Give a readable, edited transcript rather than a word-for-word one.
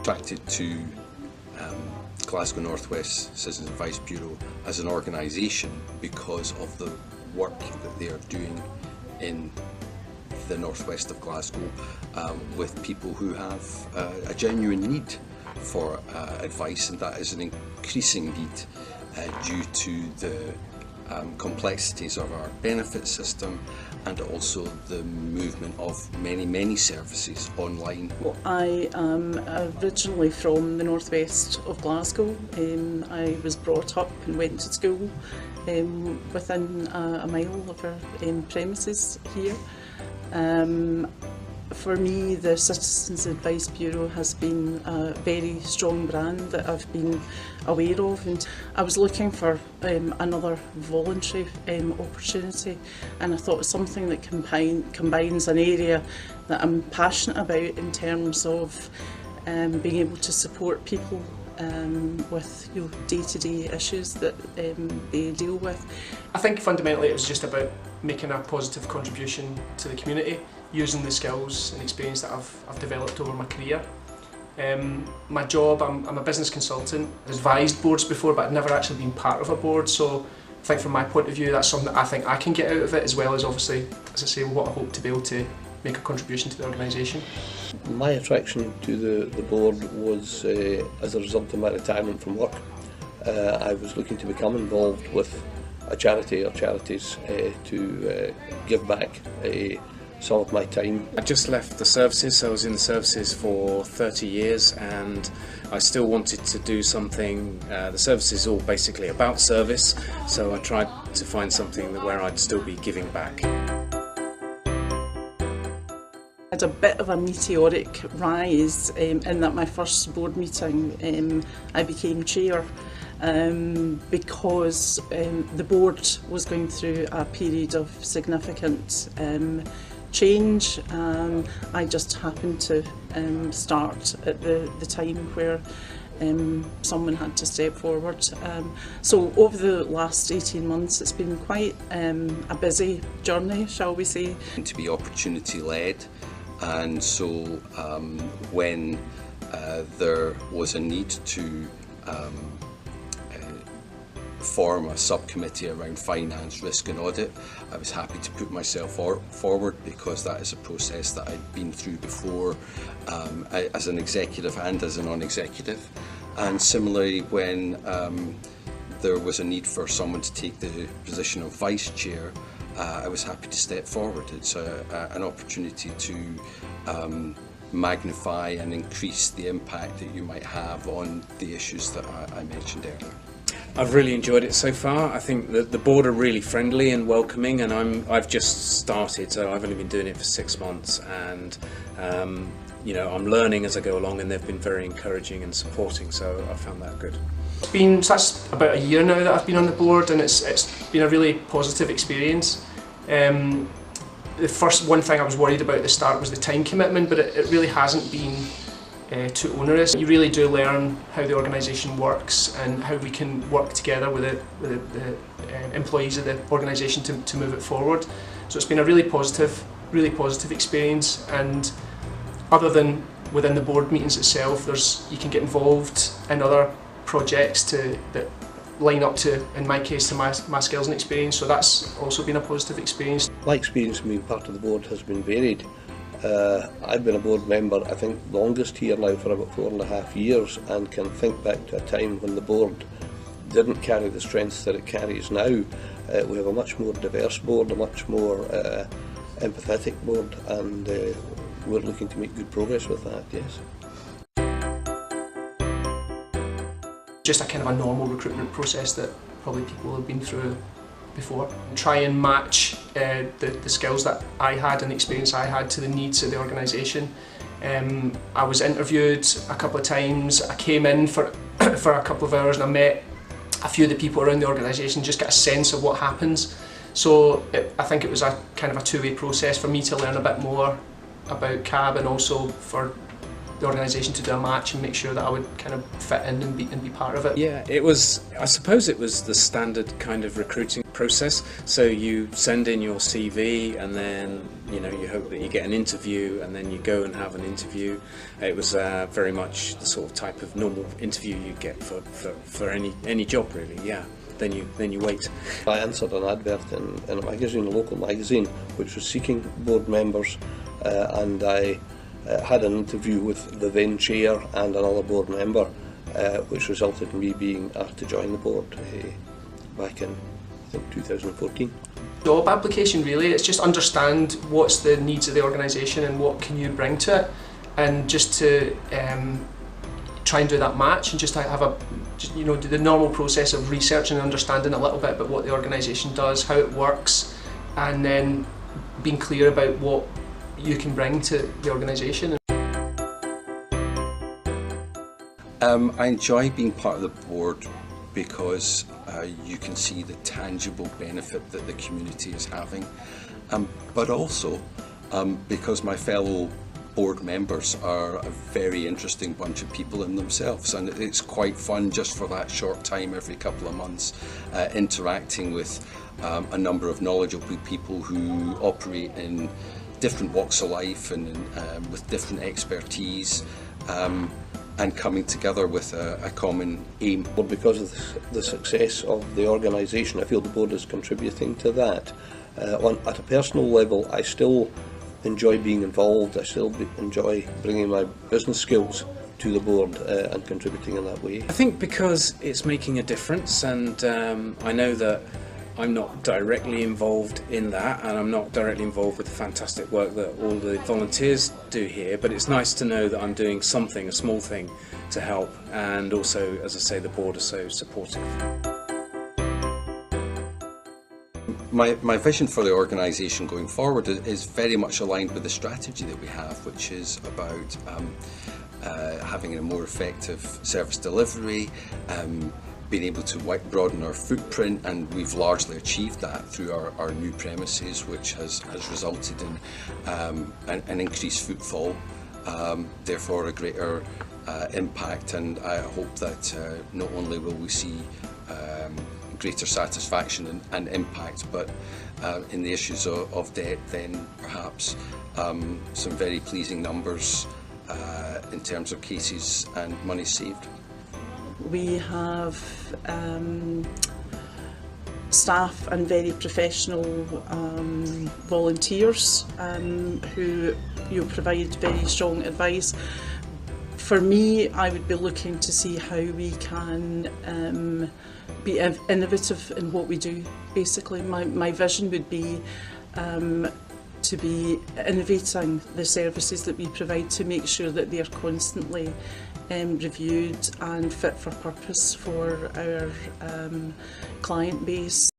attracted to Glasgow North West Citizens Advice Bureau as an organisation because of the work that they are doing in the northwest of Glasgow with people who have a genuine need for advice, and that is an increasing need due to the complexities of our benefit system and also the movement of many services online. Well, I am originally from the northwest of Glasgow. I was brought up and went to school within a mile of our premises here. For me, the Citizens Advice Bureau has been a very strong brand that I've been aware of, and I was looking for another voluntary opportunity, and I thought something that combines an area that I'm passionate about in terms of being able to support people with day-to-day issues that they deal with. I think fundamentally it was just about making a positive contribution to the community, using the skills and experience that I've developed over my career. My job, I'm a business consultant. I've advised boards before, but I've never actually been part of a board, so I think from my point of view that's something that I think I can get out of it, as well as obviously, as I say, what I hope to be able to make a contribution to the organisation. My attraction to the board was as a result of my retirement from work. I was looking to become involved with a charity or charities to give back some of my time. I just left the services, so I was in the services for 30 years and I still wanted to do something. The service is all basically about service, so I tried to find something where I'd still be giving back. I had a bit of a meteoric rise in that my first board meeting I became chair because the board was going through a period of significant change. I just happened to start at the time where someone had to step forward. So over the last 18 months it's been quite a busy journey, shall we say. To be opportunity led, and so when there was a need to form a subcommittee around finance, risk and audit, I was happy to put myself forward because that is a process that I'd been through before as an executive and as a non-executive. And similarly, when there was a need for someone to take the position of vice chair, I was happy to step forward. It's an opportunity to magnify and increase the impact that you might have on the issues that I mentioned earlier. I've really enjoyed it so far. I think that the board are really friendly and welcoming, and I've just started, so I've only been doing it for 6 months, and you know, I'm learning as I go along, and they've been very encouraging and supporting, so I found that good. That's about a year now that I've been on the board, and it's been a really positive experience. The first one thing I was worried about at the start was the time commitment, but it really hasn't been too onerous. You really do learn how the organisation works and how we can work together with the employees of the organisation to move it forward. So it's been a really positive experience, and other than within the board meetings itself, you can get involved in other projects that line up to, in my case, to my skills and experience, so that's also been a positive experience. My experience of being part of the board has been varied. I've been a board member, I think, longest here now for about 4.5 years, and can think back to a time when the board didn't carry the strength that it carries now. We have a much more diverse board, a much more empathetic board, and we're looking to make good progress with that, yes. Just a kind of a normal recruitment process that probably people have been through before. And try and match the skills that I had and the experience I had to the needs of the organisation. I was interviewed a couple of times. I came in for a couple of hours and I met a few of the people around the organisation, just get a sense of what happens. So I think it was a kind of a two-way process for me to learn a bit more about CAB, and also for the organisation to do a match and make sure that I would kind of fit in and be part of it. Yeah, it was, I suppose it was the standard kind of recruiting process. So you send in your CV and then, you know, you hope that you get an interview and then you go and have an interview. It was very much the sort of type of normal interview you get for any job really, yeah. Then you wait. I answered an advert in a magazine, a local magazine, which was seeking board members, and I had an interview with the then chair and another board member, which resulted in me being asked to join the board back in, I think, 2014. Job application really, it's just understand what's the needs of the organisation and what can you bring to it, and just to try and do that match and just have a, you know, do the normal process of researching and understanding a little bit about what the organisation does, how it works, and then being clear about what you can bring to the organisation. I enjoy being part of the board because you can see the tangible benefit that the community is having, but also because my fellow board members are a very interesting bunch of people in themselves, and it's quite fun just for that short time every couple of months interacting with a number of knowledgeable people who operate in different walks of life and with different expertise, and coming together with a common aim. Well, because of the success of the organisation, I feel the board is contributing to that. At a personal level, I still enjoy being involved. I still enjoy bringing my business skills to the board and contributing in that way. I think because it's making a difference, and I know that I'm not directly involved in that, and I'm not directly involved with the fantastic work that all the volunteers do here, but it's nice to know that I'm doing something, a small thing, to help, and also, as I say, the board are so supportive. My vision for the organisation going forward is very much aligned with the strategy that we have, which is about having a more effective service delivery, being able to broaden our footprint, and we've largely achieved that through our new premises, which has resulted in an increased footfall, therefore a greater impact, and I hope that not only will we see greater satisfaction and impact, but in the issues of debt, then perhaps some very pleasing numbers in terms of cases and money saved. We have staff and very professional volunteers who provide very strong advice. For me, I would be looking to see how we can be innovative in what we do. Basically, my vision would be to be innovating the services that we provide to make sure that they are constantly reviewed and fit for purpose for our client base.